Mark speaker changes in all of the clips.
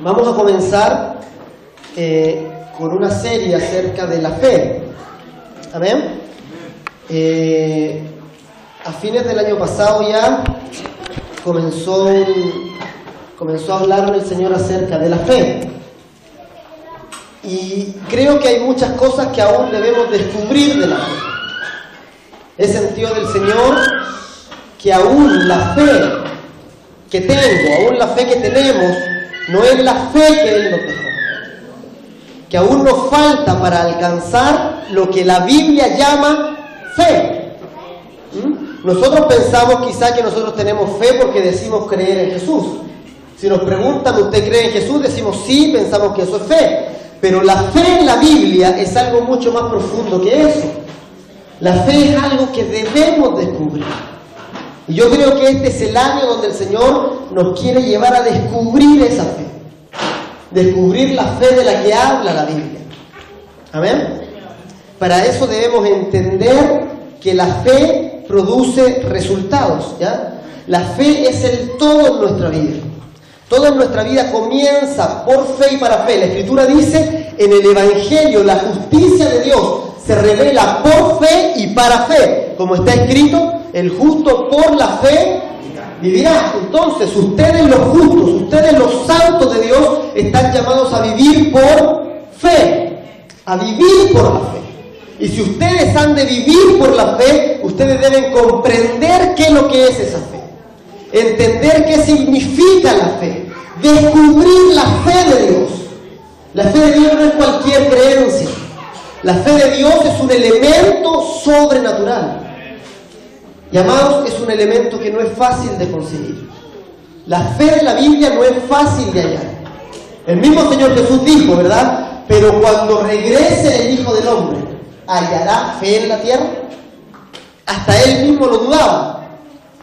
Speaker 1: Vamos a comenzar con una serie acerca de la fe. ¿Amén? A fines del año pasado ya comenzó a hablar el Señor acerca de la fe. Y creo que hay muchas cosas que aún debemos descubrir de la fe. He sentido del Señor que aún la fe que tengo, aún la fe que tenemos, no es la fe que Él nos dejó. Que aún nos falta para alcanzar lo que la Biblia llama fe. Nosotros pensamos quizá que nosotros tenemos fe porque decimos creer en Jesús. Si nos preguntan, ¿usted cree en Jesús? Decimos sí, pensamos que eso es fe. Pero la fe en la Biblia es algo mucho más profundo que eso. La fe es algo que debemos descubrir. Y yo creo que este es el año donde el Señor nos quiere llevar a descubrir esa fe. Descubrir la fe de la que habla la Biblia. ¿Amén? Para eso debemos entender que la fe produce resultados, ¿ya? La fe es el todo en nuestra vida. Todo en nuestra vida comienza por fe y para fe. La Escritura dice en el Evangelio, la justicia de Dios se revela por fe y para fe. Como está escrito, el justo por la fe vivirá. Entonces, ustedes los justos, ustedes los santos de Dios, están llamados a vivir por fe. A vivir por la fe. Y si ustedes han de vivir por la fe, ustedes deben comprender qué es lo que es esa fe. Entender qué significa la fe. Descubrir la fe de Dios. La fe de Dios no es cualquier creencia. La fe de Dios es un elemento sobrenatural. Y amados, es un elemento que no es fácil de conseguir. La fe de la Biblia no es fácil de hallar. El mismo Señor Jesús dijo, ¿verdad? Pero cuando regrese el Hijo del Hombre, ¿hallará fe en la tierra? Hasta él mismo lo dudaba.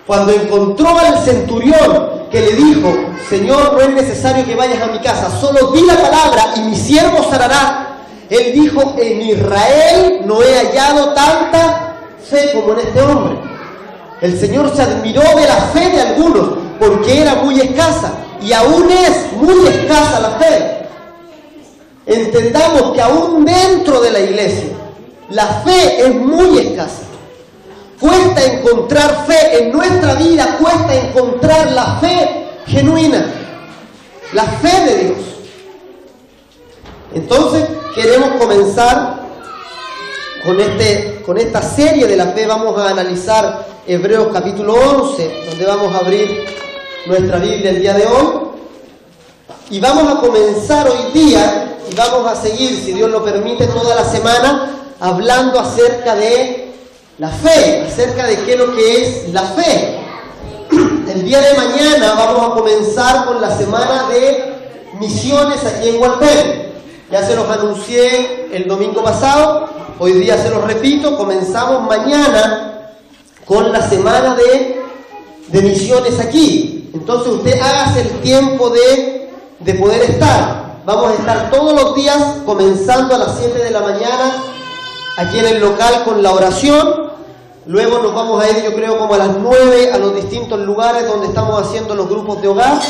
Speaker 1: Cuando encontró al centurión que le dijo, Señor, no es necesario que vayas a mi casa, solo di la palabra y mi siervo sanará. Él dijo, en Israel no he hallado tanta fe como en este hombre. El Señor se admiró de la fe de algunos porque era muy escasa y aún es muy escasa la fe. Entendamos que aún dentro de la iglesia la fe es muy escasa. Cuesta encontrar fe en nuestra vida, cuesta encontrar la fe genuina, la fe de Dios. Entonces queremos comenzar con esta serie de la fe. Vamos a analizar Hebreos capítulo 11, donde vamos a abrir nuestra Biblia el día de hoy. Y vamos a comenzar hoy día, y vamos a seguir, si Dios lo permite, toda la semana, hablando acerca de la fe, acerca de qué es lo que es la fe. El día de mañana vamos a comenzar con la semana de misiones aquí en Hualpén. Ya se los anuncié el domingo pasado, hoy día se los repito, comenzamos mañana con la semana de misiones aquí. Entonces usted hágase el tiempo de poder estar. Vamos a estar todos los días comenzando a las 7 de la mañana aquí en el local con la oración. Luego nos vamos a ir, yo creo, como a las 9 a los distintos lugares donde estamos haciendo los grupos de hogar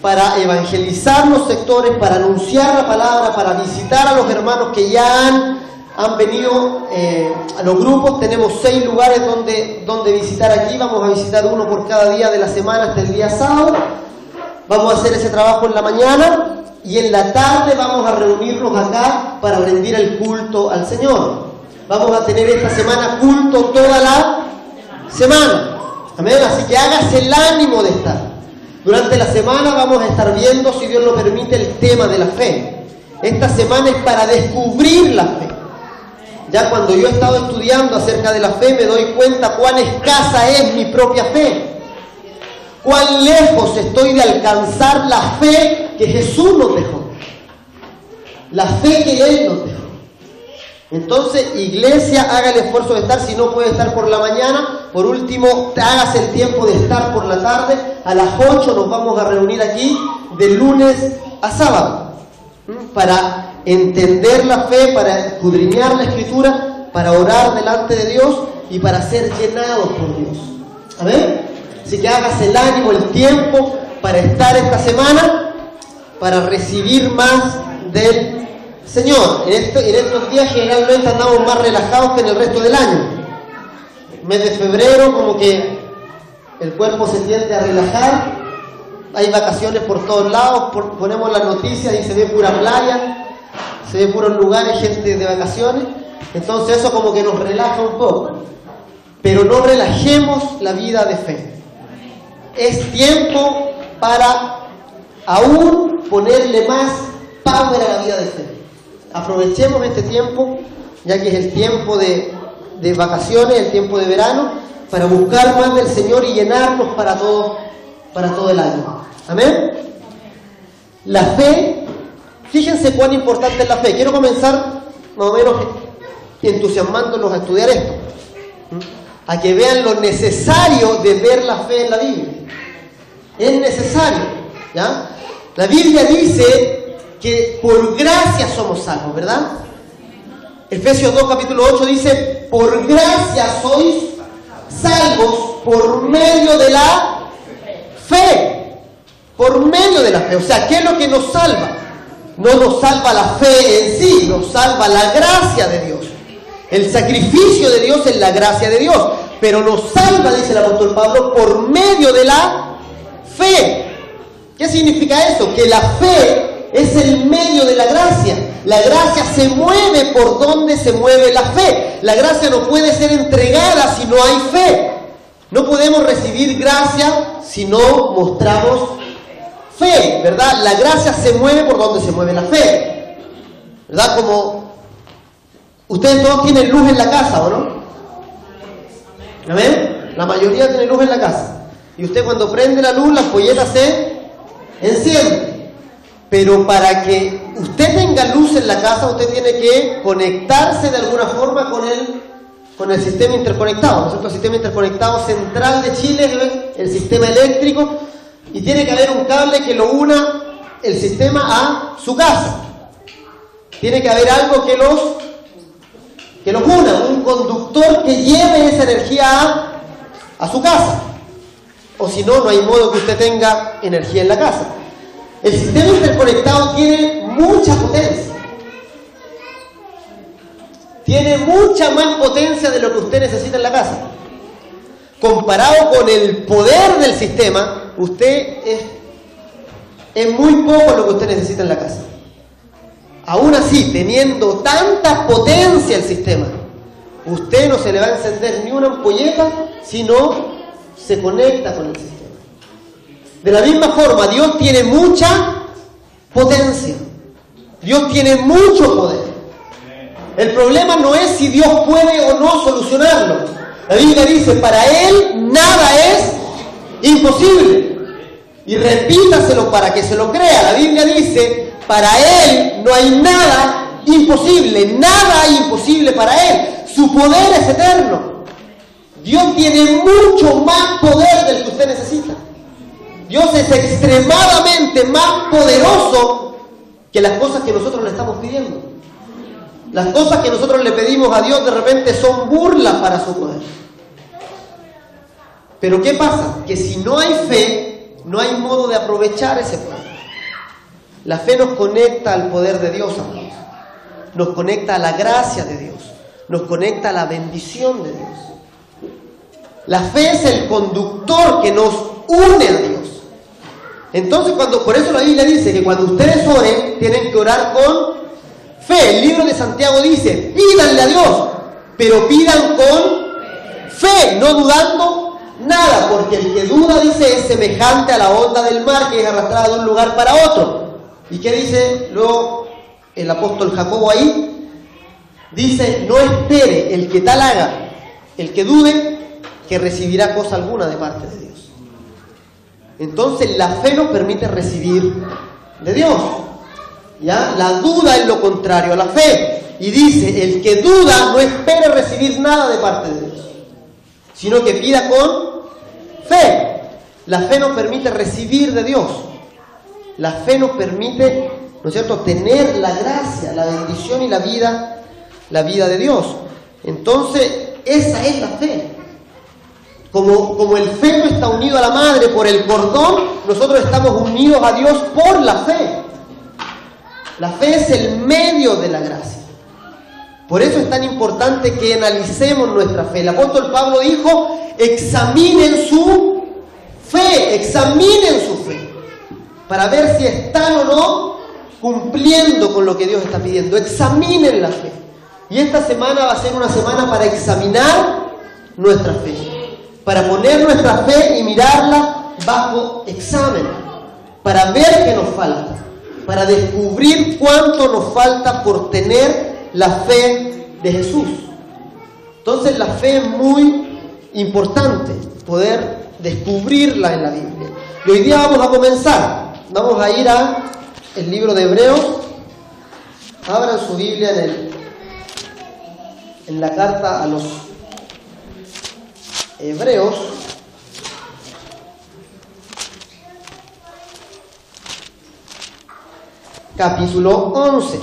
Speaker 1: para evangelizar los sectores, para anunciar la palabra, para visitar a los hermanos que ya han venido a los grupos. Tenemos 6 lugares donde visitar aquí. Vamos a visitar uno por cada día de la semana hasta el día sábado. Vamos a hacer ese trabajo en la mañana y en la tarde vamos a reunirnos acá para rendir el culto al Señor. Vamos a tener esta semana culto toda la semana. Amén. Así que hágase el ánimo de estar. Durante la semana vamos a estar viendo, si Dios lo permite, el tema de la fe. Esta semana es para descubrir la fe. Ya cuando yo he estado estudiando acerca de la fe, me doy cuenta cuán escasa es mi propia fe. Cuán lejos estoy de alcanzar la fe que Jesús nos dejó. La fe que Él nos dejó. Entonces, iglesia, haga el esfuerzo de estar. Si no puede estar por la mañana, por último, hágase el tiempo de estar por la tarde. A las 8 nos vamos a reunir aquí de lunes a sábado para entender la fe, para escudriñar la Escritura, para orar delante de Dios y para ser llenados por Dios. Amén. Así que hágase el ánimo, el tiempo para estar esta semana para recibir más del Señor. En estos días generalmente andamos más relajados que en el resto del año. Mes de febrero como que el cuerpo se tiende a relajar, hay vacaciones por todos lados, ponemos las noticias y se ve pura playa, se ve puros lugares, gente de vacaciones, entonces eso como que nos relaja un poco. Pero no relajemos la vida de fe. Es tiempo para aún ponerle más power a la vida de fe. Aprovechemos este tiempo, ya que es el tiempo de vacaciones, el tiempo de verano, para buscar más del Señor y llenarnos para todo el año. Amén. La fe, fíjense cuán importante es la fe. Quiero comenzar más o menos entusiasmándolos a estudiar esto, a que vean lo necesario de ver la fe en la Biblia. Es necesario, ¿ya? La Biblia dice que por gracia somos salvos, ¿verdad? Efesios 2 capítulo 8 dice: por gracia sois salvos por medio de la fe. Por medio de la fe. O sea, ¿qué es lo que nos salva? No nos salva la fe en sí, nos salva la gracia de Dios. El sacrificio de Dios es la gracia de Dios, pero nos salva, dice el apóstol Pablo, por medio de la fe. ¿Qué significa eso? Que la fe es el medio de la gracia. La gracia se mueve por donde se mueve la fe. La gracia no puede ser entregada si no hay fe. No podemos recibir gracia si no mostramos fe, ¿verdad? La gracia se mueve por donde se mueve la fe, ¿verdad? Como ustedes todos tienen luz en la casa, ¿o no? ¿Amén? La mayoría tiene luz en la casa. Y usted cuando prende la luz, la ampolleta se enciende. Pero para que usted tenga luz en la casa, usted tiene que conectarse de alguna forma con el sistema interconectado, ¿no es cierto? El sistema interconectado central de Chile, el sistema eléctrico, y tiene que haber un cable que lo una el sistema a su casa. Tiene que haber algo que los una, un conductor que lleve esa energía a su casa. O si no, no hay modo que usted tenga energía en la casa. El sistema interconectado tiene mucha potencia. Tiene mucha más potencia de lo que usted necesita en la casa. Comparado con el poder del sistema, usted es muy poco lo que usted necesita en la casa. Aún así, teniendo tanta potencia el sistema, usted no se le va a encender ni una ampolleta si no se conecta con el sistema. De la misma forma, Dios tiene mucha potencia. Dios tiene mucho poder. El problema no es si Dios puede o no solucionarlo. La Biblia dice: para Él nada es imposible. Y repítaselo para que se lo crea. La Biblia dice: para Él no hay nada imposible. Nada imposible para Él. Su poder es eterno. Dios tiene mucho más poder del que usted necesita. Dios es extremadamente más poderoso que las cosas que nosotros le estamos pidiendo. Las cosas que nosotros le pedimos a Dios de repente son burlas para su poder. Pero ¿qué pasa? Que si no hay fe, no hay modo de aprovechar ese poder. La fe nos conecta al poder de Dios, amados. Nos conecta a la gracia de Dios. Nos conecta a la bendición de Dios. La fe es el conductor que nos une a Dios. Entonces, por eso la Biblia dice que cuando ustedes oren, tienen que orar con fe. El libro de Santiago dice: pídanle a Dios, pero pidan con fe, no dudando nada, porque el que duda, dice, es semejante a la onda del mar que es arrastrada de un lugar para otro. ¿Y qué dice luego el apóstol Jacobo ahí? Dice: no espere el que tal haga, el que dude, que recibirá cosa alguna de parte de Dios. Entonces la fe nos permite recibir de Dios. ¿Ya? La duda es lo contrario a la fe. Y dice: el que duda no espere recibir nada de parte de Dios, sino que pida con fe. La fe nos permite recibir de Dios. La fe nos permite, ¿no es cierto?, tener la gracia, la bendición y la vida de Dios. Entonces, esa es la fe. Como el feto está unido a la madre por el cordón, nosotros estamos unidos a Dios por la fe. La fe es el medio de la gracia. Por eso es tan importante que analicemos nuestra fe. El apóstol Pablo dijo, examinen su fe, para ver si están o no cumpliendo con lo que Dios está pidiendo. Examinen la fe. Y esta semana va a ser una semana para examinar nuestra fe, para poner nuestra fe y mirarla bajo examen, para ver qué nos falta, para descubrir cuánto nos falta por tener la fe de Jesús. Entonces la fe es muy importante, poder descubrirla en la Biblia. Y hoy día vamos a comenzar. Vamos a ir a el libro de Hebreos. Abran su Biblia en la carta a los Hebreos. Capítulo 11.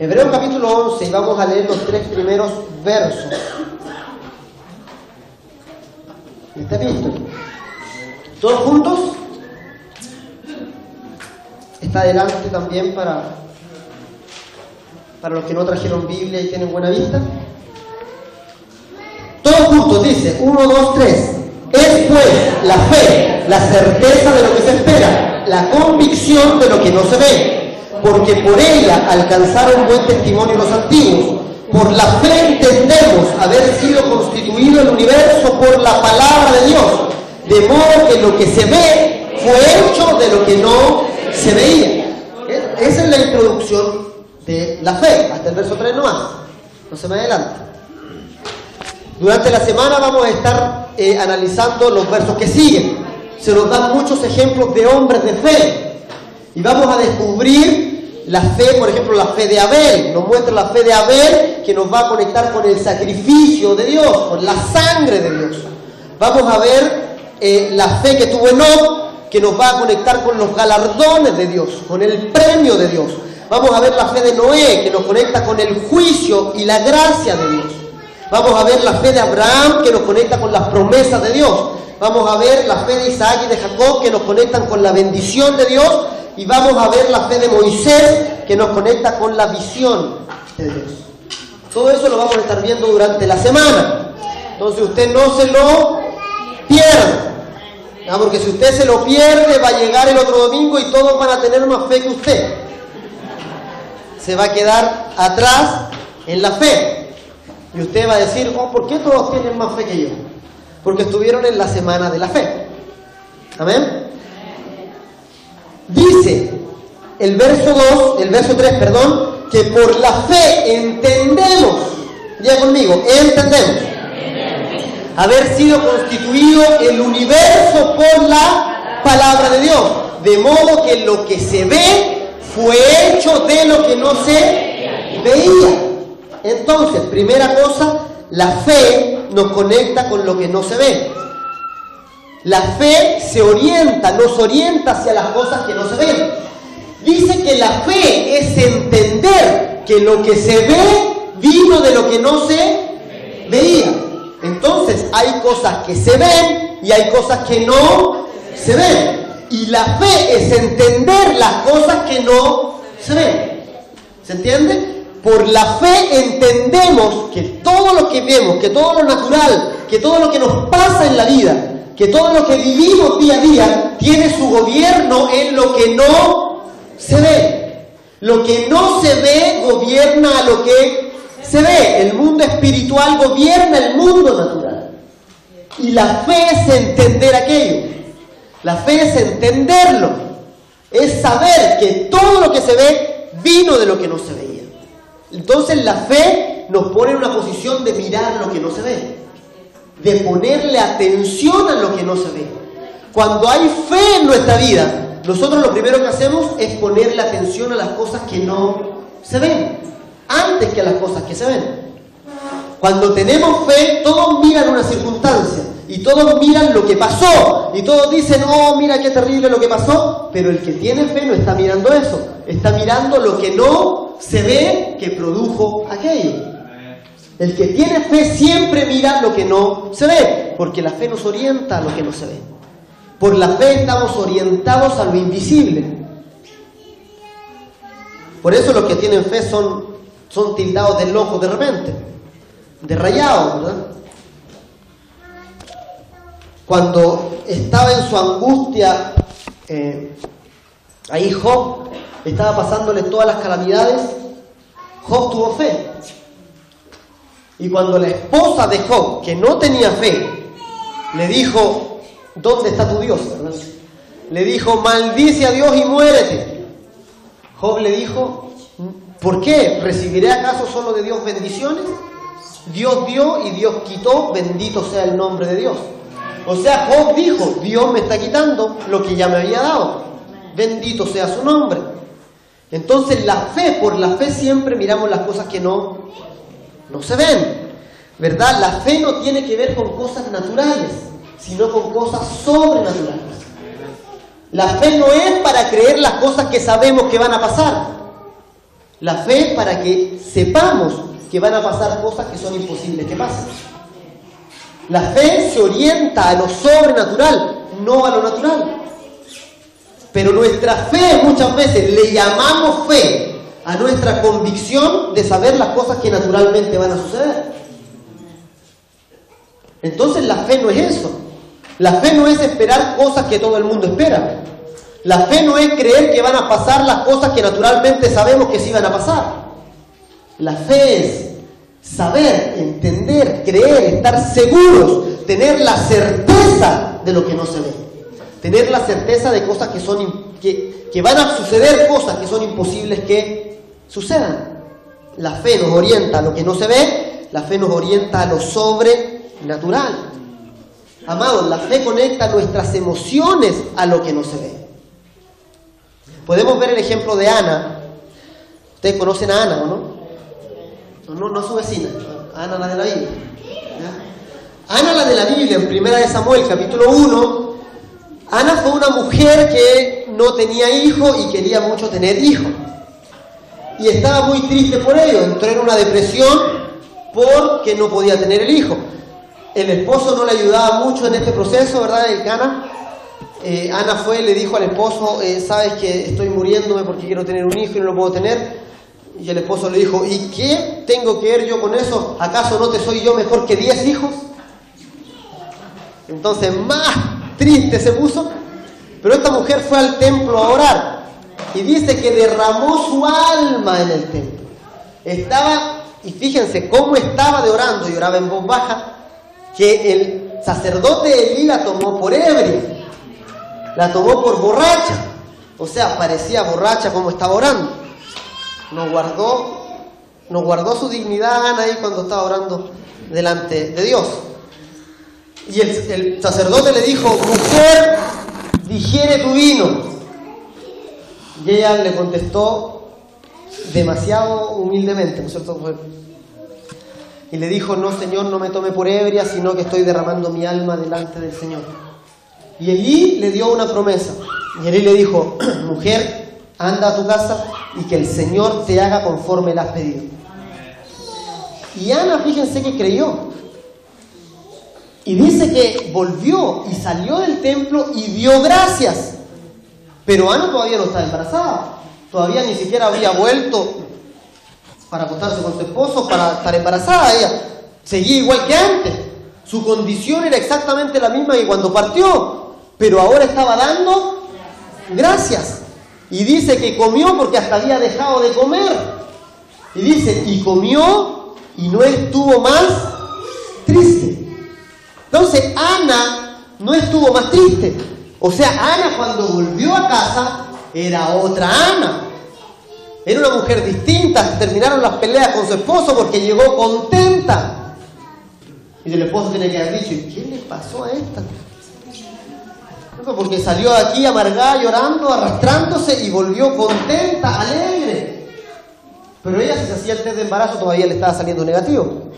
Speaker 1: Hebreos capítulo 11, y vamos a leer los 3 primeros versos. ¿Está listo? ¿Todos juntos? Está adelante también para los que no trajeron Biblia y tienen buena vista. Todos juntos, dice, 1, 2, 3. Es pues la fe, la certeza de lo que se espera, la convicción de lo que no se ve. Porque por ella alcanzaron buen testimonio los antiguos. Por la fe entendemos haber sido constituido el universo por la palabra de Dios, de modo que lo que se ve fue hecho de lo que no se veía. Esa es la introducción de la fe, hasta el verso 3 nomás. No se me adelante. Durante la semana vamos a estar analizando los versos que siguen. Se nos dan muchos ejemplos de hombres de fe. Y vamos a descubrir la fe, por ejemplo, la fe de Abel. Nos muestra la fe de Abel que nos va a conectar con el sacrificio de Dios, con la sangre de Dios. Vamos a ver la fe que tuvo Enoc, que nos va a conectar con los galardones de Dios, con el premio de Dios. Vamos a ver la fe de Noé, que nos conecta con el juicio y la gracia de Dios. Vamos a ver la fe de Abraham, que nos conecta con las promesas de Dios. Vamos a ver la fe de Isaac y de Jacob, que nos conectan con la bendición de Dios. Y vamos a ver la fe de Moisés, que nos conecta con la visión de Dios. Todo eso lo vamos a estar viendo durante la semana. Entonces usted no se lo pierda. Porque si usted se lo pierde, va a llegar el otro domingo y todos van a tener más fe que usted. Se va a quedar atrás en la fe. Y usted va a decir, ¿por qué todos tienen más fe que yo? Porque estuvieron en la semana de la fe. ¿Amén? Dice el verso 3, que por la fe entendemos, ya conmigo, entendemos, haber sido constituido el universo por la palabra de Dios, de modo que lo que se ve fue hecho de lo que no se veía. Entonces, primera cosa, la fe nos conecta con lo que no se ve. La fe nos orienta hacia las cosas que no se ven. Dice que la fe es entender que lo que se ve vino de lo que no se veía. Entonces hay cosas que se ven y hay cosas que no se ven. Y la fe es entender las cosas que no se ven. ¿Se entiende? Por la fe entendemos que todo lo que vemos, que todo lo natural, que todo lo que nos pasa en la vida, que todo lo que vivimos día a día tiene su gobierno en lo que no se ve. Lo que no se ve gobierna a lo que se ve. El mundo espiritual gobierna el mundo natural. Y la fe es entender aquello. La fe es entenderlo. Es saber que todo lo que se ve vino de lo que no se veía. Entonces la fe nos pone en una posición de mirar lo que no se ve, de ponerle atención a lo que no se ve. Cuando hay fe en nuestra vida, nosotros lo primero que hacemos es ponerle atención a las cosas que no se ven, antes que a las cosas que se ven. Cuando tenemos fe, todos miran una circunstancia, y todos miran lo que pasó, y todos dicen, oh, mira qué terrible lo que pasó, pero el que tiene fe no está mirando eso, está mirando lo que no se ve que produjo aquello. El que tiene fe siempre mira lo que no se ve, porque la fe nos orienta a lo que no se ve. Por la fe estamos orientados a lo invisible. Por eso los que tienen fe son tildados de locos de repente, de rayados, ¿verdad? Cuando estaba en su angustia, ahí Job estaba pasándole todas las calamidades, Job tuvo fe. Y cuando la esposa de Job, que no tenía fe, le dijo, ¿dónde está tu Dios? ¿verdad? Le dijo, maldice a Dios y muérete. Job le dijo, ¿por qué? ¿Recibiré acaso solo de Dios bendiciones? Dios dio y Dios quitó, bendito sea el nombre de Dios. O sea, Job dijo, Dios me está quitando lo que ya me había dado. Bendito sea su nombre. Entonces la fe, por la fe siempre miramos las cosas que no se ven, ¿verdad? La fe no tiene que ver con cosas naturales, sino con cosas sobrenaturales. La fe no es para creer las cosas que sabemos que van a pasar. La fe es para que sepamos que van a pasar cosas que son imposibles que pasen. La fe se orienta a lo sobrenatural, no a lo natural. Pero nuestra fe muchas veces le llamamos fe a nuestra convicción de saber las cosas que naturalmente van a suceder. Entonces la fe no es eso. La fe no es esperar cosas que todo el mundo espera. La fe no es creer que van a pasar las cosas que naturalmente sabemos que sí van a pasar. La fe es saber, entender, creer, estar seguros, tener la certeza de lo que no se ve. Tener la certeza de cosas que van a suceder, cosas que son imposibles que sucedan. La fe nos orienta a lo que no se ve, la fe nos orienta a lo sobrenatural. Amados, la fe conecta nuestras emociones a lo que no se ve. Podemos ver el ejemplo de Ana. Ustedes conocen a Ana, ¿o no? No su vecina, Ana la de la Biblia. ¿Ya? Ana la de la Biblia, en 1 de Samuel, capítulo 1, Ana fue una mujer que no tenía hijo y quería mucho tener hijos. Y estaba muy triste por ello, entró en una depresión porque no podía tener el hijo. El esposo no le ayudaba mucho en este proceso, ¿verdad? Ana fue y le dijo al esposo, sabes que estoy muriéndome porque quiero tener un hijo y no lo puedo tener. Y el esposo le dijo, ¿y qué tengo que ver yo con eso? ¿Acaso no te soy yo mejor que 10 hijos? Entonces más triste se puso. Pero esta mujer fue al templo a orar y dice que derramó su alma en el templo. Y fíjense cómo estaba de orando, y oraba en voz baja, que el sacerdote Elí la tomó por ebria, la tomó por borracha. O sea, parecía borracha como estaba orando. No guardó su dignidad Ana ahí cuando estaba orando delante de Dios. Y el sacerdote le dijo, mujer, digiere tu vino. Y ella le contestó demasiado humildemente, ¿no es cierto? Y le dijo, no, Señor, no me tome por ebria, sino que estoy derramando mi alma delante del Señor. Y Elí le dio una promesa. Y Elí le dijo, mujer, anda a tu casa y que el Señor te haga conforme le has pedido. Y Ana, fíjense que creyó. Y dice que volvió y salió del templo y dio gracias. Pero Ana todavía no estaba embarazada. Todavía ni siquiera había vuelto para acostarse con su esposo, para estar embarazada. Ella seguía igual que antes. Su condición era exactamente la misma que cuando partió. Pero ahora estaba dando gracias. Y dice que comió porque hasta había dejado de comer. Y dice, y comió y no estuvo más triste. Entonces Ana no estuvo más triste. O sea, Ana cuando volvió a casa era otra Ana. Era una mujer distinta. Terminaron las peleas con su esposo porque llegó contenta. Y el esposo tiene que haber dicho, ¿y qué le pasó a esta? Porque salió de aquí amargada, llorando, arrastrándose y volvió contenta, alegre. Pero ella, si se hacía el test de embarazo, todavía le estaba saliendo negativo.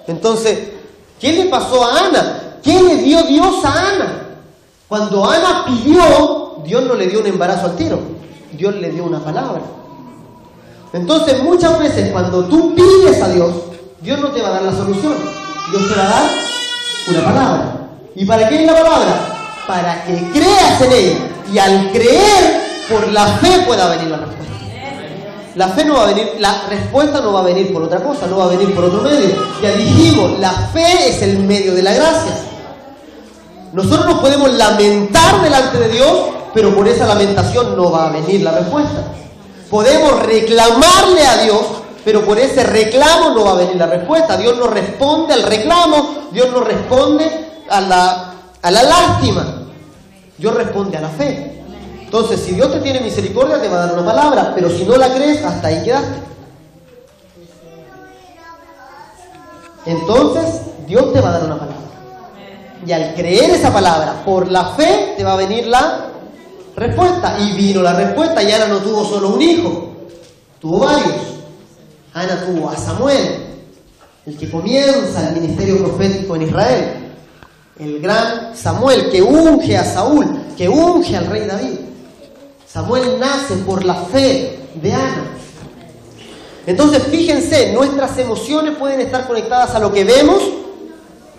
Speaker 1: Entonces, ¿qué le pasó a Ana? ¿Qué le dio Dios a Ana? Cuando Ana pidió, Dios no le dio un embarazo al tiro. Dios le dio una palabra. Entonces, muchas veces cuando tú pides a Dios, Dios no te va a dar la solución. Dios te va a dar una palabra. ¿Y para qué es la palabra? Para que creas en ella. Y al creer, por la fe pueda venir la respuesta. La fe no va a venir, la respuesta no va a venir por otra cosa, no va a venir por otro medio. Ya dijimos, la fe es el medio de la gracia. Nosotros nos podemos lamentar delante de Dios, pero por esa lamentación no va a venir la respuesta. Podemos reclamarle a Dios, pero por ese reclamo no va a venir la respuesta. Dios no responde al reclamo, Dios no responde a la lástima. Dios responde a la fe. Entonces, si Dios te tiene misericordia, te va a dar una palabra, pero si no la crees, hasta ahí quedaste. Entonces, Dios te va a dar una palabra. Y al creer esa palabra, por la fe, te va a venir la respuesta. Y vino la respuesta, y Ana no tuvo solo un hijo, tuvo varios. Ana tuvo a Samuel, el que comienza el ministerio profético en Israel. El gran Samuel, que unge a Saúl, que unge al rey David. Samuel nace por la fe de Ana. Entonces, fíjense, nuestras emociones pueden estar conectadas a lo que vemos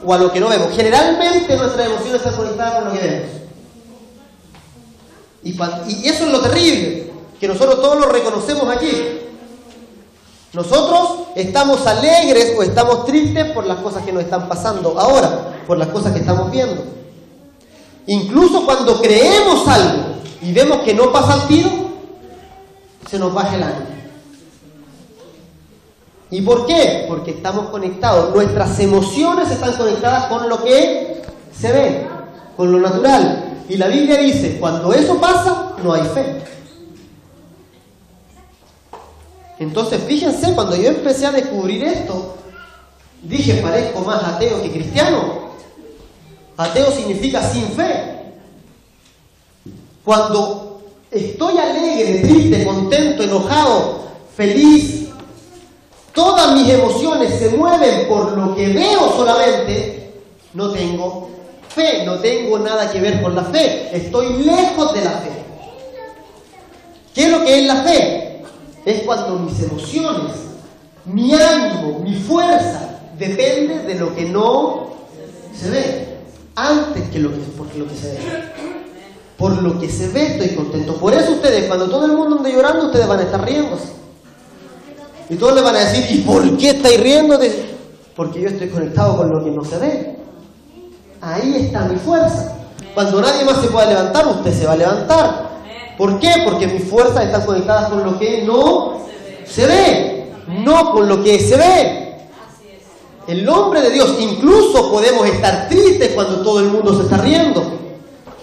Speaker 1: o a lo que no vemos. Generalmente nuestras emociones están conectadas con lo que vemos. Y eso es lo terrible, que nosotros todos lo reconocemos aquí. Nosotros estamos alegres o estamos tristes por las cosas que nos están pasando ahora, por las cosas que estamos viendo. Incluso cuando creemos algo y vemos que no pasa al tiro, se nos baja el ánimo. ¿Y por qué? Porque estamos conectados. Nuestras emociones están conectadas con lo que se ve, con lo natural. Y la Biblia dice, cuando eso pasa, no hay fe. Entonces, fíjense, cuando yo empecé a descubrir esto, dije, parezco más ateo que cristiano. Ateo significa sin fe. Cuando estoy alegre, triste, contento, enojado, feliz, todas mis emociones se mueven por lo que veo solamente, no tengo fe, no tengo nada que ver con la fe, estoy lejos de la fe. ¿Qué es lo que es la fe? Es cuando mis emociones, mi ánimo, mi fuerza depende de lo que no se ve, antes que porque lo que se ve. Por lo que se ve estoy contento. Por eso ustedes, cuando todo el mundo ande llorando, ustedes van a estar riéndose. Y todos le van a decir, ¿y por qué estáis riéndote? Porque yo estoy conectado con lo que no se ve. Ahí está mi fuerza. Cuando nadie más se pueda levantar, usted se va a levantar. ¿Por qué? Porque mis fuerzas están conectadas con lo que no se ve, no con lo que se ve. El hombre de Dios, incluso podemos estar tristes cuando todo el mundo se está riendo.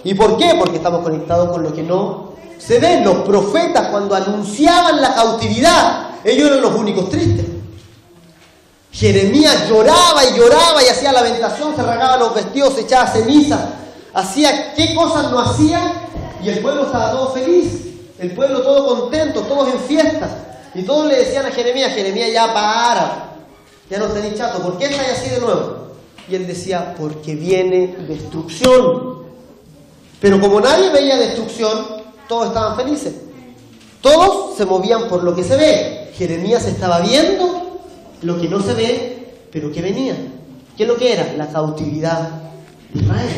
Speaker 1: ¿Y por qué? Porque estamos conectados con lo que no se ve. Los profetas, cuando anunciaban la cautividad, ellos eran los únicos tristes. Jeremías lloraba y hacía lamentación, se rasgaba los vestidos, se echaba ceniza, hacía qué cosas no hacía, y el pueblo estaba todo feliz, el pueblo todo contento, todos en fiesta. Y todos le decían a Jeremías, ya para, ya no estés chato, ¿por qué estás así de nuevo? Y él decía, porque viene destrucción. Pero como nadie veía destrucción, todos estaban felices. Todos se movían por lo que se ve. Jeremías estaba viendo lo que no se ve, pero que venía. ¿Qué es lo que era? La cautividad de Israel.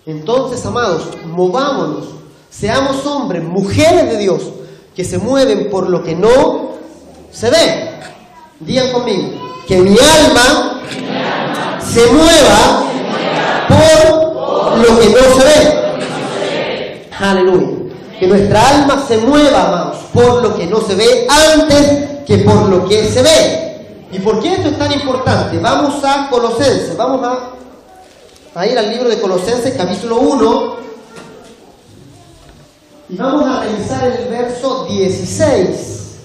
Speaker 1: Entonces, amados, movámonos. Seamos hombres, mujeres de Dios, que se mueven por lo que no se ve. Digan conmigo, que mi alma se mueva por lo que no se ve. Aleluya. Que nuestra alma se mueva, amados, por lo que no se ve antes que por lo que se ve. ¿Y por qué esto es tan importante? Vamos a Colosenses, vamos a ir al libro de Colosenses, capítulo 1, y vamos a revisar el verso 16.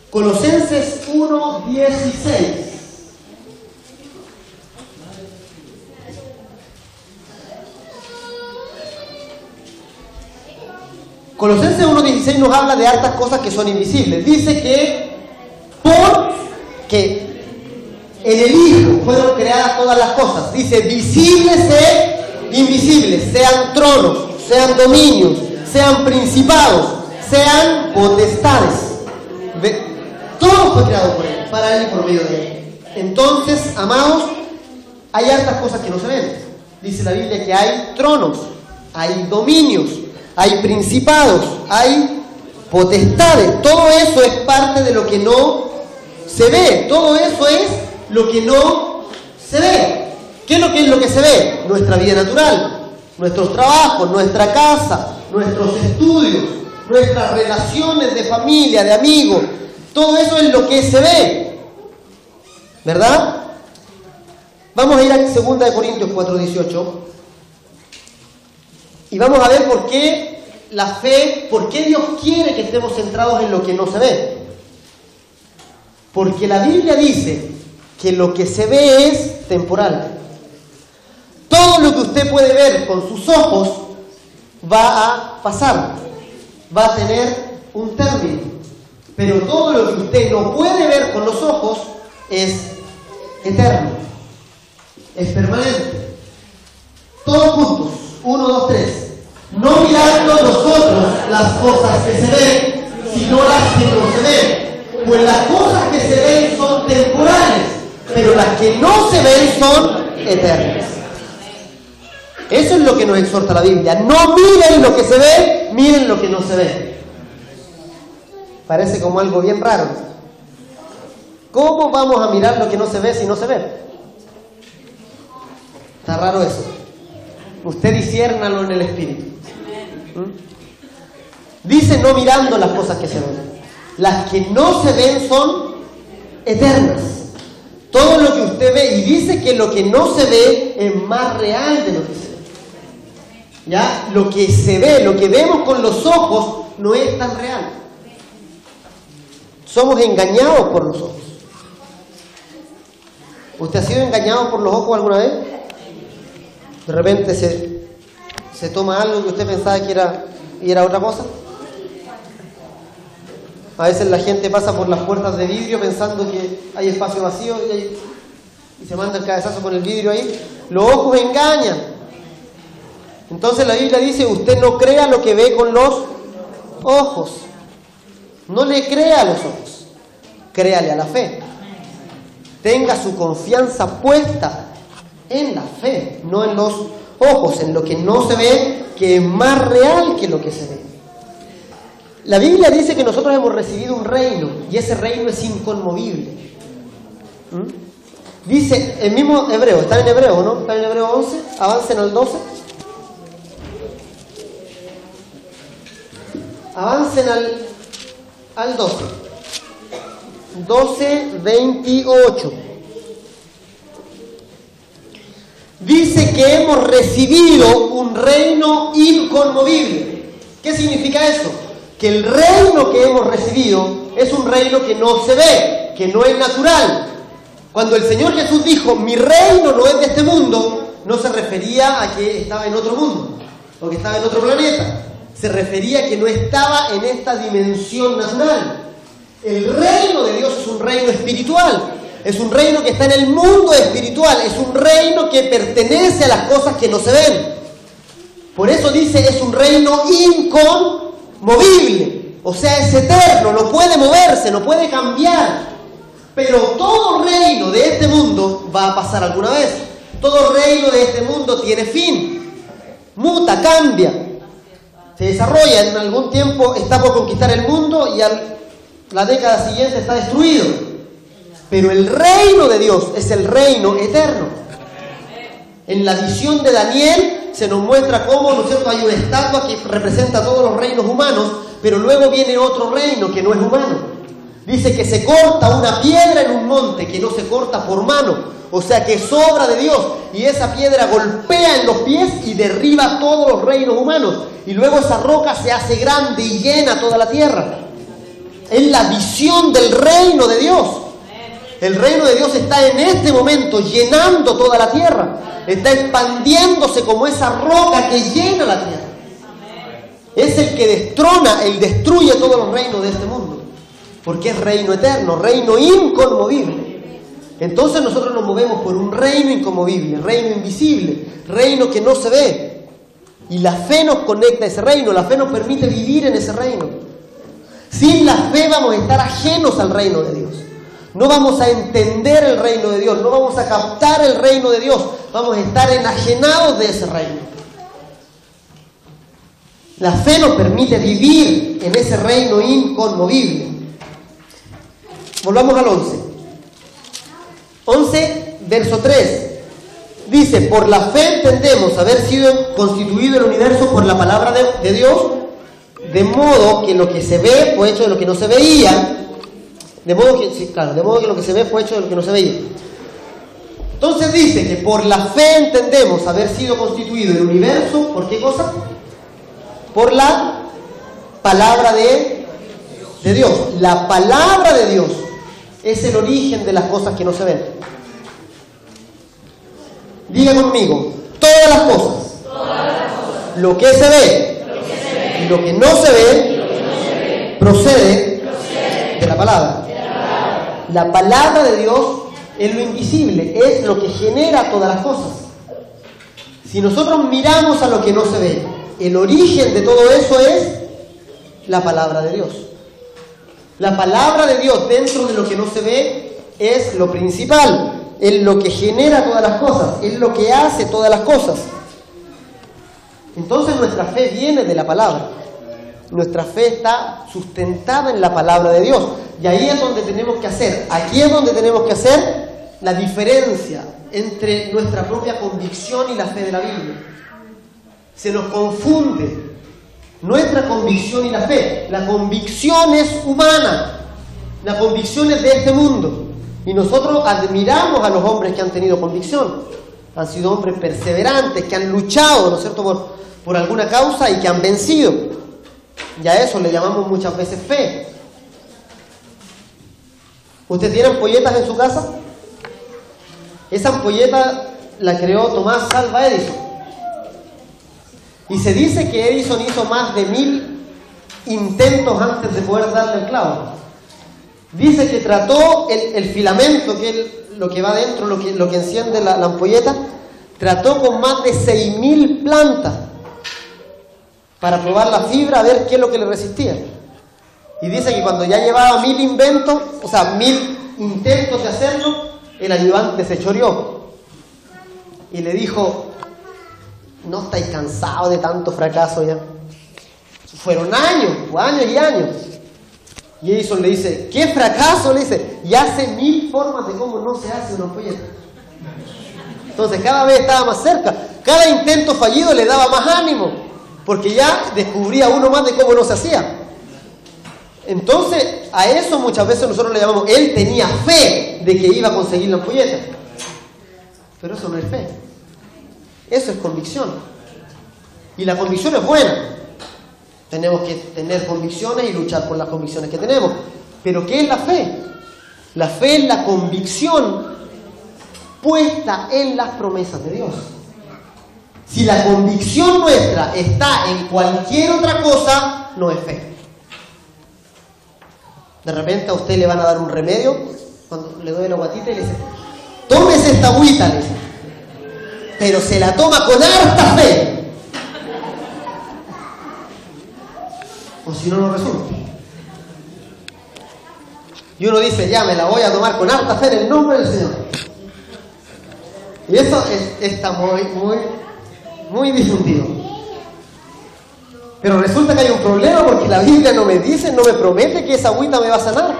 Speaker 1: Colosenses 1, 16. Colosenses 1.16 nos habla de hartas cosas que son invisibles. Dice que porque en el Hijo fueron creadas todas las cosas. Dice visibles e invisibles, sean tronos, sean dominios, sean principados, sean potestades. Todo fue creado por Él, para Él y por medio de Él. Entonces, amados, hay hartas cosas que no se ven. Dice la Biblia que hay tronos, hay dominios, hay principados, hay potestades. Todo eso es parte de lo que no se ve. Todo eso es lo que no se ve. ¿Qué es lo que se ve? Nuestra vida natural, nuestros trabajos, nuestra casa, nuestros estudios, nuestras relaciones de familia, de amigos. Todo eso es lo que se ve, ¿verdad? Vamos a ir a 2 Corintios 4:18 y vamos a ver por qué la fe, por qué Dios quiere que estemos centrados en lo que no se ve. Porque la Biblia dice que lo que se ve es temporal. Todo lo que usted puede ver con sus ojos va a pasar, va a tener un término. Pero todo lo que usted no puede ver con los ojos es eterno, es permanente. Todos juntos, 1, 2, 3. No mirando nosotros las cosas que se ven, sino las que no se ven. Pues las cosas que se ven son temporales, pero las que no se ven son eternas. Eso es lo que nos exhorta la Biblia. No miren lo que se ve, miren lo que no se ve. Parece como algo bien raro. ¿Cómo vamos a mirar lo que no se ve si no se ve? Está raro eso. Usted disciérnalo en el espíritu. Dice no mirando las cosas que se ven. Las que no se ven son eternas. Todo lo que usted ve, y dice que lo que no se ve es más real de lo que se ve. ¿Ya? Lo que se ve, lo que vemos con los ojos, no es tan real. Somos engañados por los ojos. ¿Usted ha sido engañado por los ojos alguna vez? De repente se toma algo que usted pensaba que era otra cosa. A veces la gente pasa por las puertas de vidrio pensando que hay espacio vacío y se manda el cabezazo con el vidrio ahí. Los ojos engañan. Entonces la Biblia dice, usted no crea lo que ve con los ojos. No le crea a los ojos. Créale a la fe. Tenga su confianza puesta en la fe, no en los ojos, en lo que no se ve, que es más real que lo que se ve. La Biblia dice que nosotros hemos recibido un reino y ese reino es inconmovible. Dice el mismo Hebreo, ¿están en Hebreo, no? ¿Están en Hebreo 11? Avancen al 12. Avancen al 12. 12:28. Dice que hemos recibido un reino inconmovible. ¿Qué significa eso? Que el reino que hemos recibido es un reino que no se ve, que no es natural. Cuando el Señor Jesús dijo, mi reino no es de este mundo, no se refería a que estaba en otro mundo, o que estaba en otro planeta. Se refería a que no estaba en esta dimensión natural. El reino de Dios es un reino espiritual. Es un reino que está en el mundo espiritual. Es un reino que pertenece a las cosas que no se ven. Por eso dice, es un reino inconmovible. O sea, es eterno, no puede moverse, no puede cambiar. Pero todo reino de este mundo va a pasar alguna vez. Todo reino de este mundo tiene fin. Muta, cambia. Se desarrolla, en algún tiempo está por conquistar el mundo y la década siguiente está destruido. Pero el reino de Dios es el reino eterno. En la visión de Daniel se nos muestra cómo, ¿no es cierto?, hay una estatua que representa todos los reinos humanos, pero luego viene otro reino que no es humano. Dice que se corta una piedra en un monte que no se corta por mano, o sea que es obra de Dios, y esa piedra golpea en los pies y derriba todos los reinos humanos, y luego esa roca se hace grande y llena toda la tierra. Es la visión del reino de Dios. El reino de Dios está en este momento llenando toda la tierra, está expandiéndose como esa roca que llena la tierra. Es el que destrona, el destruye todos los reinos de este mundo, porque es reino eterno, reino inconmovible. Entonces nosotros nos movemos por un reino inconmovible, reino invisible, reino que no se ve. Y la fe nos conecta a ese reino, la fe nos permite vivir en ese reino. Sin la fe vamos a estar ajenos al reino de Dios. No vamos a entender el reino de Dios, no vamos a captar el reino de Dios, vamos a estar enajenados de ese reino. La fe nos permite vivir en ese reino inconmovible. Volvamos al 11. 11, verso 3. Dice, por la fe entendemos haber sido constituido el universo por la palabra de Dios, de modo que lo que se ve fue hecho de lo que no se veía. De modo que lo que se ve fue hecho de lo que no se veía. Entonces dice que por la fe entendemos haber sido constituido el universo, ¿por qué cosa? Por la palabra de Dios. La palabra de Dios es el origen de las cosas que no se ven. Diga conmigo, todas las cosas. Lo que se ve y lo que no se ve procede de la palabra. La palabra de Dios es lo invisible, es lo que genera todas las cosas. Si nosotros miramos a lo que no se ve, el origen de todo eso es la palabra de Dios. La palabra de Dios dentro de lo que no se ve es lo principal, es lo que genera todas las cosas, es lo que hace todas las cosas. Entonces nuestra fe viene de la palabra. Nuestra fe está sustentada en la palabra de Dios. Y ahí es donde tenemos que hacer, aquí es donde tenemos que hacer la diferencia entre nuestra propia convicción y la fe de la Biblia. Se nos confunde nuestra convicción y la fe. La convicción es humana, la convicción es de este mundo. Y nosotros admiramos a los hombres que han tenido convicción. Han sido hombres perseverantes, que han luchado, ¿no es cierto?, por alguna causa y que han vencido. Y a eso le llamamos muchas veces fe. ¿Usted tiene ampolletas en su casa? Esa ampolleta la creó Tomás Alva Edison. Y se dice que Edison hizo más de 1000 intentos antes de poder darle el clavo. Dice que trató el filamento, que es lo que va dentro, lo que enciende la ampolleta, trató con más de 6000 plantas para probar la fibra, a ver qué es lo que le resistía. Y dice que cuando ya llevaba 1000 inventos, o sea, 1000 intentos de hacerlo, el ayudante se choreó y le dijo: ¿no estáis cansados de tanto fracaso ya? Fueron años y años. Y Edison le dice: ¿qué fracaso? Le dice: y hace 1000 formas de cómo no se hace una ampolleta. Entonces cada vez estaba más cerca. Cada intento fallido le daba más ánimo, porque ya descubría uno más de cómo no se hacía. Entonces a eso muchas veces nosotros le llamamos: él tenía fe de que iba a conseguir la ampolleta. Pero eso no es fe, eso es convicción. Y la convicción es buena. Tenemos que tener convicciones y luchar por las convicciones que tenemos. Pero ¿qué es la fe? La fe es la convicción puesta en las promesas de Dios. Si la convicción nuestra está en cualquier otra cosa, no es fe. De repente a usted le van a dar un remedio, cuando le doy la guatita y le dice: tómese esta agüita, le dice, pero se la toma con harta fe. O si no, no resulta. Y uno dice: ya me la voy a tomar con harta fe en el nombre del Señor. Y eso está muy difundido. Pero resulta que hay un problema, porque la Biblia no me dice, no me promete que esa agüita me va a sanar.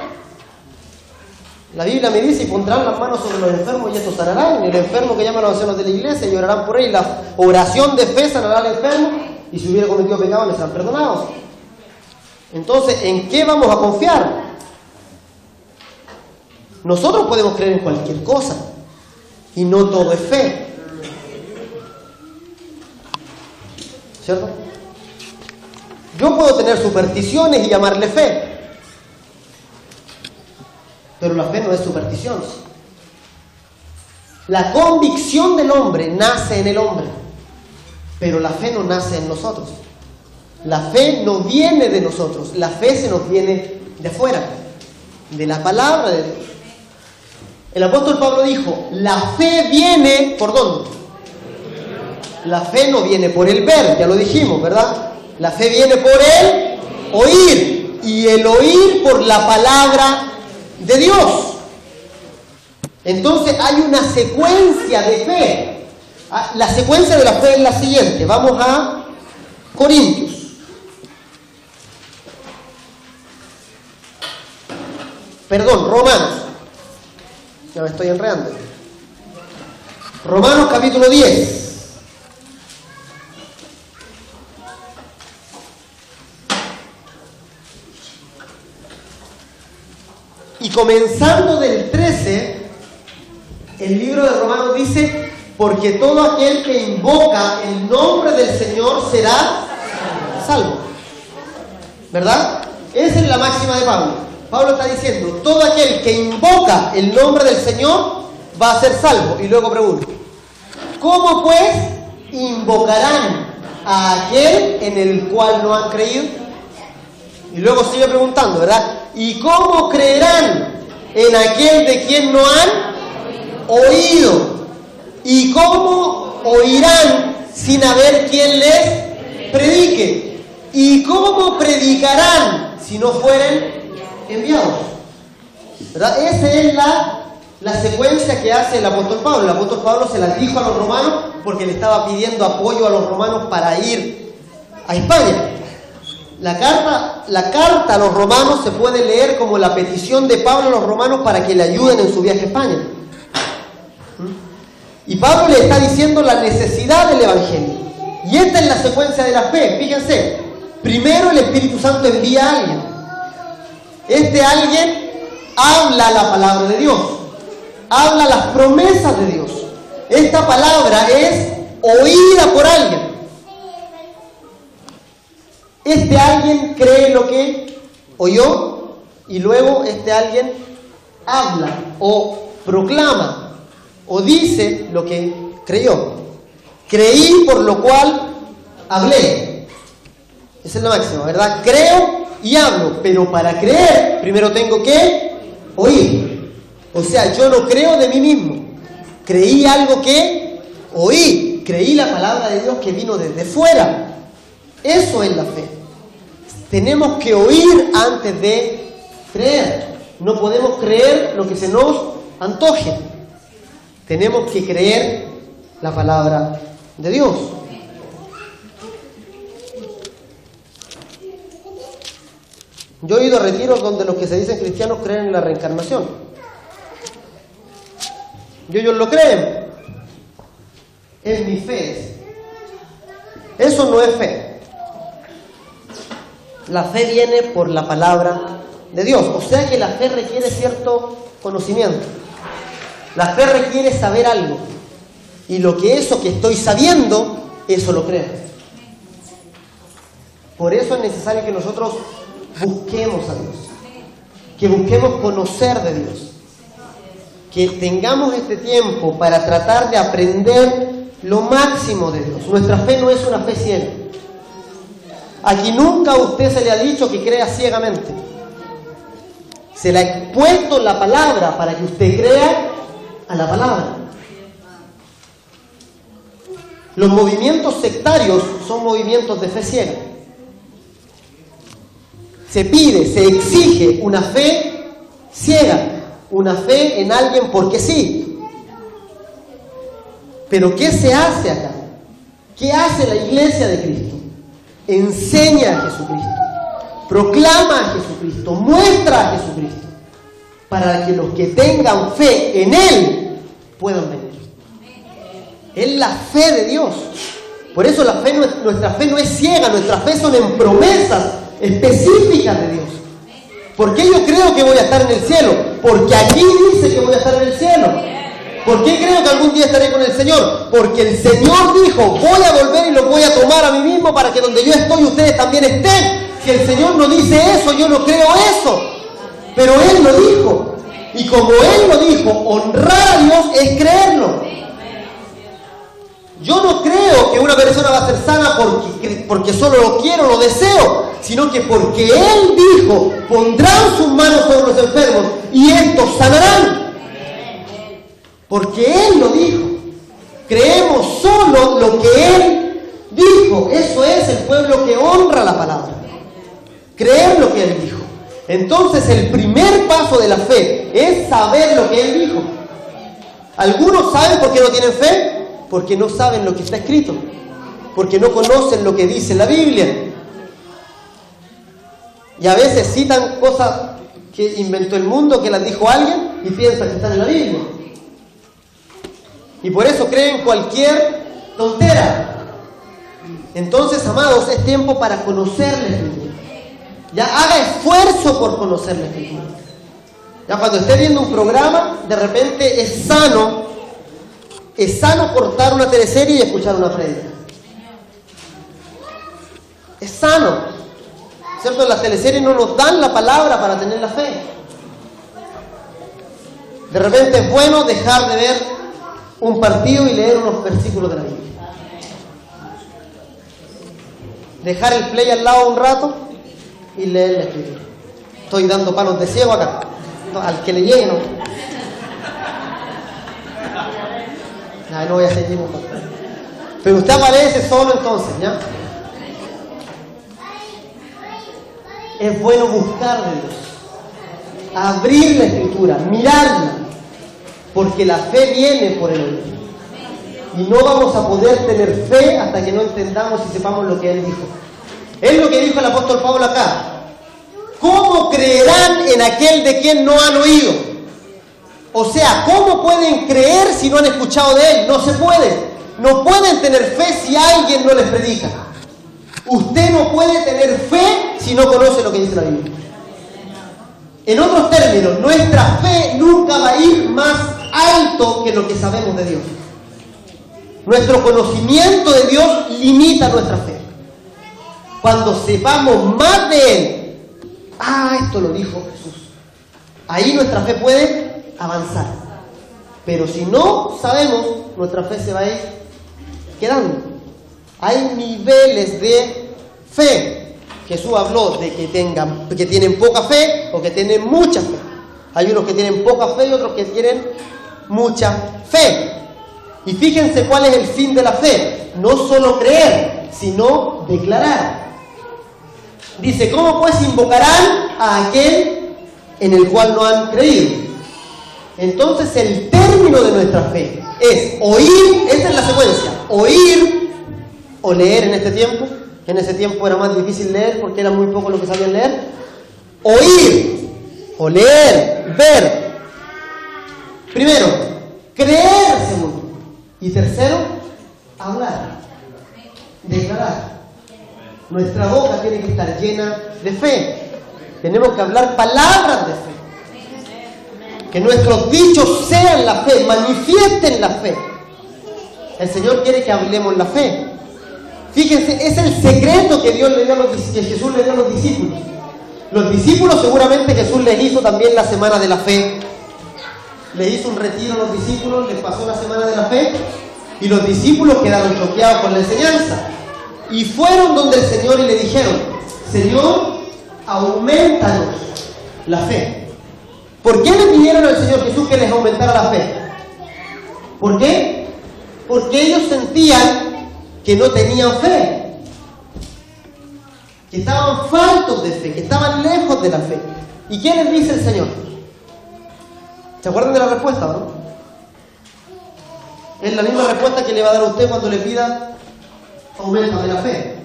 Speaker 1: La Biblia me dice: y pondrán las manos sobre los enfermos y estos sanarán. Y el enfermo que llaman a los ancianos de la iglesia y orarán por él. La oración de fe sanará al enfermo, y si hubiera cometido pecado le serán perdonados. Entonces, ¿en qué vamos a confiar? Nosotros podemos creer en cualquier cosa, y no todo es fe, ¿cierto? Yo puedo tener supersticiones y llamarle fe, pero la fe no es superstición. La convicción del hombre nace en el hombre, pero la fe no nace en nosotros. La fe no viene de nosotros, la fe se nos viene de afuera, de la palabra de Dios. El apóstol Pablo dijo: la fe viene, ¿por dónde? La fe no viene por el ver, ya lo dijimos, ¿verdad? La fe viene por el oír, y el oír por la palabra de Dios. Entonces hay una secuencia de fe. La secuencia de la fe es la siguiente. Vamos a Corintios. Perdón, Romanos. Ya me estoy enredando. Romanos capítulo 10. Y comenzando del 13, el libro de Romanos dice: porque todo aquel que invoca el nombre del Señor será salvo. ¿Verdad? Esa es la máxima de Pablo. Pablo está diciendo: todo aquel que invoca el nombre del Señor va a ser salvo. Y luego pregunta: ¿cómo pues invocarán a aquel en el cual no han creído? Y luego sigue preguntando, ¿verdad? ¿Y cómo creerán en aquel de quien no han oído? ¿Y cómo oirán sin haber quien les predique? ¿Y cómo predicarán si no fueren enviados? ¿Verdad? Esa es la secuencia que hace el apóstol Pablo. El apóstol Pablo se la dijo a los romanos porque le estaba pidiendo apoyo a los romanos para ir a España. La carta a los romanos se puede leer como la petición de Pablo a los romanos para que le ayuden en su viaje a España. Y Pablo le está diciendo la necesidad del Evangelio. Y esta es la secuencia de la fe. Fíjense, primero el Espíritu Santo envía a alguien. Este alguien habla la palabra de Dios, habla las promesas de Dios. Esta palabra es oída por alguien. Este alguien cree lo que oyó y luego este alguien habla o proclama o dice lo que creyó. Creí, por lo cual hablé. Esa es la máxima, ¿verdad? Creo y hablo, pero para creer primero tengo que oír. O sea, yo no creo de mí mismo. Creí algo que oí. Creí la palabra de Dios que vino desde fuera. Eso es la fe. Tenemos que oír antes de creer. No podemos creer lo que se nos antoje. Tenemos que creer la palabra de Dios. Yo he ido a retiros donde los que se dicen cristianos creen en la reencarnación. Y ellos lo creen. Es mi fe. Eso no es fe. La fe viene por la palabra de Dios. O sea que la fe requiere cierto conocimiento. La fe requiere saber algo. Y lo que eso que estoy sabiendo, eso lo creo. Por eso es necesario que nosotros busquemos a Dios. Que busquemos conocer de Dios. Que tengamos este tiempo para tratar de aprender lo máximo de Dios. Nuestra fe no es una fe ciega. Aquí nunca a usted se le ha dicho que crea ciegamente. Se le ha expuesto la palabra para que usted crea a la palabra. Los movimientos sectarios son movimientos de fe ciega. Se pide, se exige una fe ciega, una fe en alguien porque sí. Pero ¿qué se hace acá? ¿Qué hace la iglesia de Cristo? Enseña a Jesucristo, proclama a Jesucristo, muestra a Jesucristo, para que los que tengan fe en Él puedan venir. Es la fe de Dios. Por eso nuestra fe no es ciega, nuestra fe son en promesas específicas de Dios. ¿Por qué yo creo que voy a estar en el cielo? Porque aquí dice que voy a estar en el cielo. ¿Por qué creo que algún día estaré con el Señor? Porque el Señor dijo: voy a volver y lo voy a tomar a mí mismo para que donde yo estoy ustedes también estén. Si el Señor no dice eso, yo no creo eso. Pero Él lo dijo. Y como Él lo dijo, honrar a Dios es creerlo. Yo no creo que una persona va a ser sana porque solo lo quiero, lo deseo, sino que porque Él dijo: pondrán sus manos sobre los enfermos y estos sanarán. Porque Él lo dijo. Creemos solo lo que Él dijo. Eso es el pueblo que honra la palabra. Creer lo que Él dijo. Entonces el primer paso de la fe es saber lo que Él dijo. Algunos saben por qué no tienen fe, porque no saben lo que está escrito, porque no conocen lo que dice la Biblia. Y a veces citan cosas que inventó el mundo, que las dijo alguien, y piensan que están en la Biblia. Y por eso creen cualquier tontera. Entonces, amados, es tiempo para conocer la Escritura. Ya haga esfuerzo por conocer la Escritura. Ya cuando esté viendo un programa, de repente es sano cortar una teleserie y escuchar una prédica. Es sano, ¿cierto? Las teleseries no nos dan la palabra para tener la fe. De repente es bueno dejar de ver un partido y leer unos versículos de la Biblia. Dejar el play al lado un rato y leer la Escritura. Estoy dando palos de ciego acá. No, al que le llegue, no. No voy a seguir un poco. Pero usted aparece solo entonces, ¿ya? Es bueno buscar de Dios, abrir la Escritura, mirarla, porque la fe viene por el oír. Y no vamos a poder tener fe hasta que no entendamos y sepamos lo que Él dijo. Es lo que dijo el apóstol Pablo acá. ¿Cómo creerán en aquel de quien no han oído? O sea, ¿cómo pueden creer si no han escuchado de Él? No se puede. No pueden tener fe si alguien no les predica. Usted no puede tener fe si no conoce lo que dice la Biblia. En otros términos, nuestra fe nunca va a ir más alto que lo que sabemos de Dios. Nuestro conocimiento de Dios limita nuestra fe. Cuando sepamos más de Él, esto lo dijo Jesús, ahí nuestra fe puede avanzar. Pero si no sabemos, nuestra fe se va a ir quedando. Hay niveles de fe. Jesús habló de que tienen poca fe o que tienen mucha fe. Hay unos que tienen poca fe y otros que tienen mucha fe. Y fíjense cuál es el fin de la fe. No solo creer, sino declarar. Dice, ¿cómo pues invocarán a aquel en el cual no han creído? Entonces el término de nuestra fe es oír, esta es la secuencia, oír o leer en este tiempo. En ese tiempo era más difícil leer porque era muy poco lo que sabían leer. Oír o leer, ver. Primero, creer, segundo. Y tercero, hablar, declarar. Nuestra boca tiene que estar llena de fe. Tenemos que hablar palabras de fe. Que nuestros dichos sean la fe, manifiesten la fe. El Señor quiere que hablemos la fe. Fíjense, es el secreto que Jesús le dio a los discípulos. Los discípulos seguramente Jesús les hizo también la semana de la fe. Les hizo un retiro a los discípulos, les pasó la semana de la fe y los discípulos quedaron choqueados con la enseñanza. Y fueron donde el Señor y le dijeron, Señor, aumentanos la fe. ¿Por qué le pidieron al Señor Jesús que les aumentara la fe? ¿Por qué? Porque ellos sentían que no tenían fe, que estaban faltos de fe, que estaban lejos de la fe. ¿Y qué les dice el Señor? ¿Se acuerdan de la respuesta, no? Es la misma respuesta que le va a dar a usted cuando le pida aumentame la fe.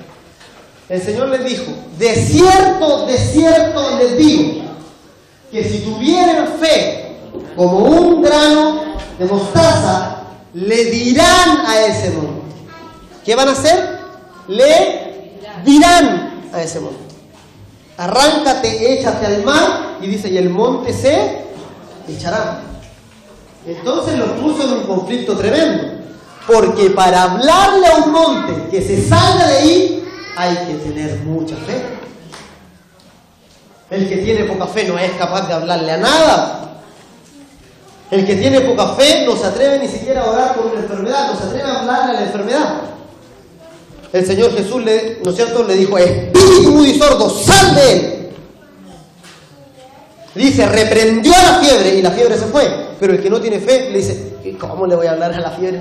Speaker 1: El Señor les dijo, de cierto les digo, que si tuvieran fe como un grano de mostaza, le dirán a ese monte. ¿Qué van a hacer? Le dirán a ese monte. Arráncate, échate al mar, y dice, y el monte se echará. Entonces los puso en un conflicto tremendo, porque para hablarle a un monte que se salga de ahí, hay que tener mucha fe. El que tiene poca fe no es capaz de hablarle a nada. El que tiene poca fe no se atreve ni siquiera a orar por una enfermedad, no se atreve a hablarle a la enfermedad. El Señor Jesús, ¿no es cierto?, le dijo, espíritu mudo y sordo, sal de él. Dice, reprendió a la fiebre y la fiebre se fue. Pero el que no tiene fe le dice, ¿cómo le voy a hablar a la fiebre?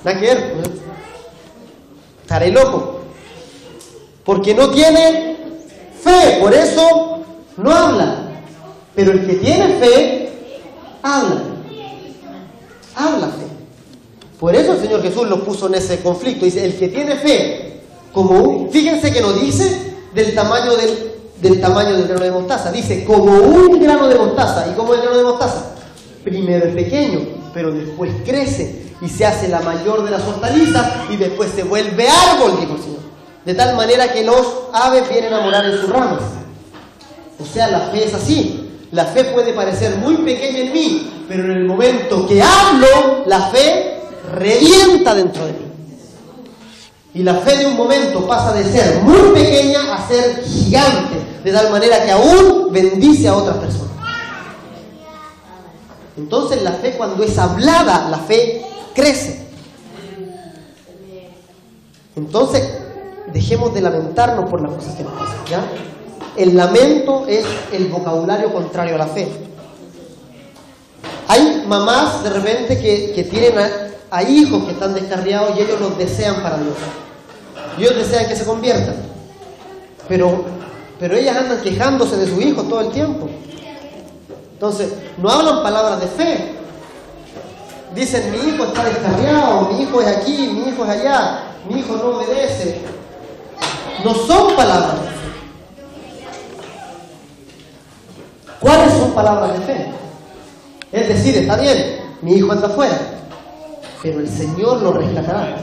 Speaker 1: Nada que ver. Estaré loco. porque no tiene fe, por eso no habla. Pero el que tiene fe, habla. Habla fe. Por eso el Señor Jesús lo puso en ese conflicto. Dice, el que tiene fe, fíjense que no dice del tamaño del grano de mostaza. Dice, como un grano de mostaza. ¿Y cómo es el grano de mostaza? Primero es pequeño, pero después crece y se hace la mayor de las hortalizas y después se vuelve árbol, dijo el Señor. De tal manera que los aves vienen a morar en sus ramas. O sea, la fe es así. La fe puede parecer muy pequeña en mí, pero en el momento que hablo, la fe revienta dentro de mí. Y la fe de un momento pasa de ser muy pequeña a ser gigante, de tal manera que aún bendice a otras personas. Entonces la fe, cuando es hablada, la fe crece. Entonces, dejemos de lamentarnos por las cosas que nos pasan, ¿ya? El lamento es el vocabulario contrario a la fe. Hay mamás de repente que tienen a hijos que están descarriados y ellos los desean para Dios. Y ellos desean que se conviertan. Pero ellas andan quejándose de sus hijos todo el tiempo. Entonces, no hablan palabras de fe. Dicen, mi hijo está descarriado, mi hijo es aquí, mi hijo es allá, mi hijo no obedece. No son palabras de fe. ¿Cuáles son palabras de fe? Es decir, está bien, mi hijo anda afuera, pero el Señor lo rescatará,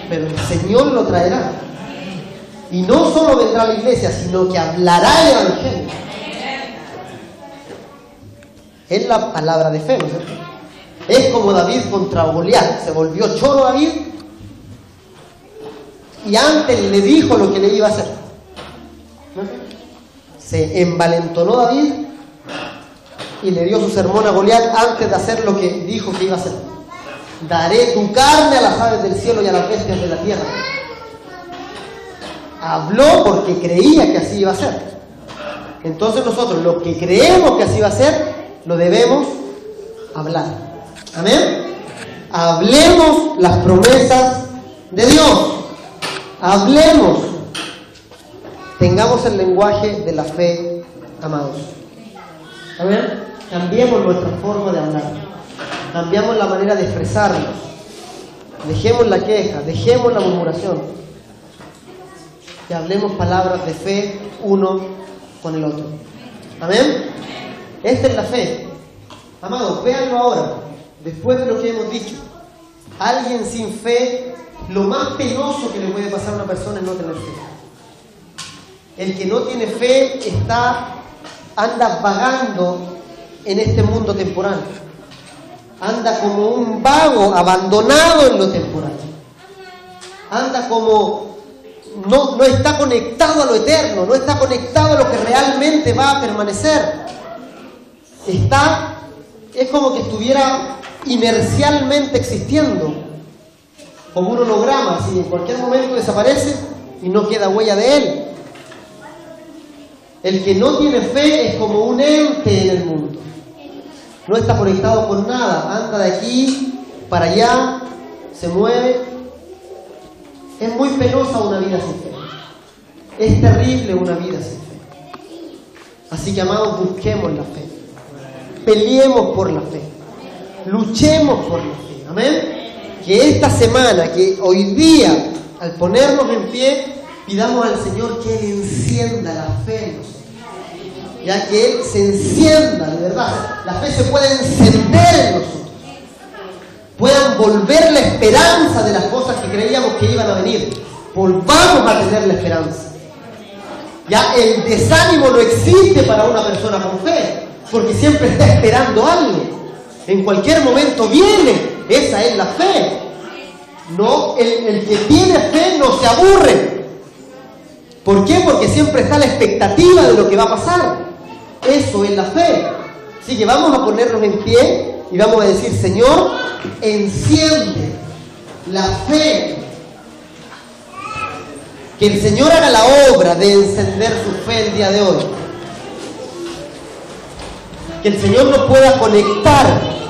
Speaker 1: pero el Señor lo traerá. Y no solo vendrá a la iglesia, sino que hablará el Evangelio. Es la palabra de fe, ¿no es cierto? Es como David contra Goliat. Se volvió choro David y antes le dijo lo que le iba a hacer. ¿No? Se envalentonó David y le dio su sermón a Goliat antes de hacer lo que dijo que iba a hacer. Daré tu carne a las aves del cielo y a las bestias de la tierra. Habló porque creía que así iba a ser. Entonces nosotros, lo que creemos que así va a ser, lo debemos hablar. Amén. Hablemos las promesas de Dios. Hablemos. Tengamos el lenguaje de la fe, amados. Amén. Cambiemos nuestra forma de hablar. Cambiamos la manera de expresarnos. Dejemos la queja, dejemos la murmuración. Y hablemos palabras de fe uno con el otro. Amén. Esta es la fe. Amados, véanlo ahora. Después de lo que hemos dicho, alguien sin fe, lo más penoso que le puede pasar a una persona es no tener fe. El que no tiene fe anda vagando en este mundo temporal. Anda como un vago abandonado en lo temporal. Anda como no está conectado a lo eterno, no está conectado a lo que realmente va a permanecer. Es como que estuviera inercialmente existiendo, como un holograma, así en cualquier momento desaparece y no queda huella de él. El que no tiene fe es como un ente en el mundo. No está conectado con nada, anda de aquí para allá, se mueve. Es muy penosa una vida sin fe. Es terrible una vida sin fe. Así que, amados, busquemos la fe. Peleemos por la fe. Luchemos por la fe. Amén. Que esta semana, que hoy día, al ponernos en pie, pidamos al Señor que Él encienda la fe en nosotros. Ya que Él se encienda, de verdad. La fe se puede encender en nosotros. Puedan volver la esperanza de las cosas que creíamos que iban a venir. Volvamos a tener la esperanza. Ya el desánimo no existe para una persona con fe, porque siempre está esperando algo. En cualquier momento viene. Esa es la fe. No, el que tiene fe no se aburre. ¿Por qué? Porque siempre está la expectativa de lo que va a pasar. Eso es la fe. Así que vamos a ponernos en pie y vamos a decir: Señor, enciende la fe. Que el Señor haga la obra de encender su fe el día de hoy. Que el Señor nos pueda conectar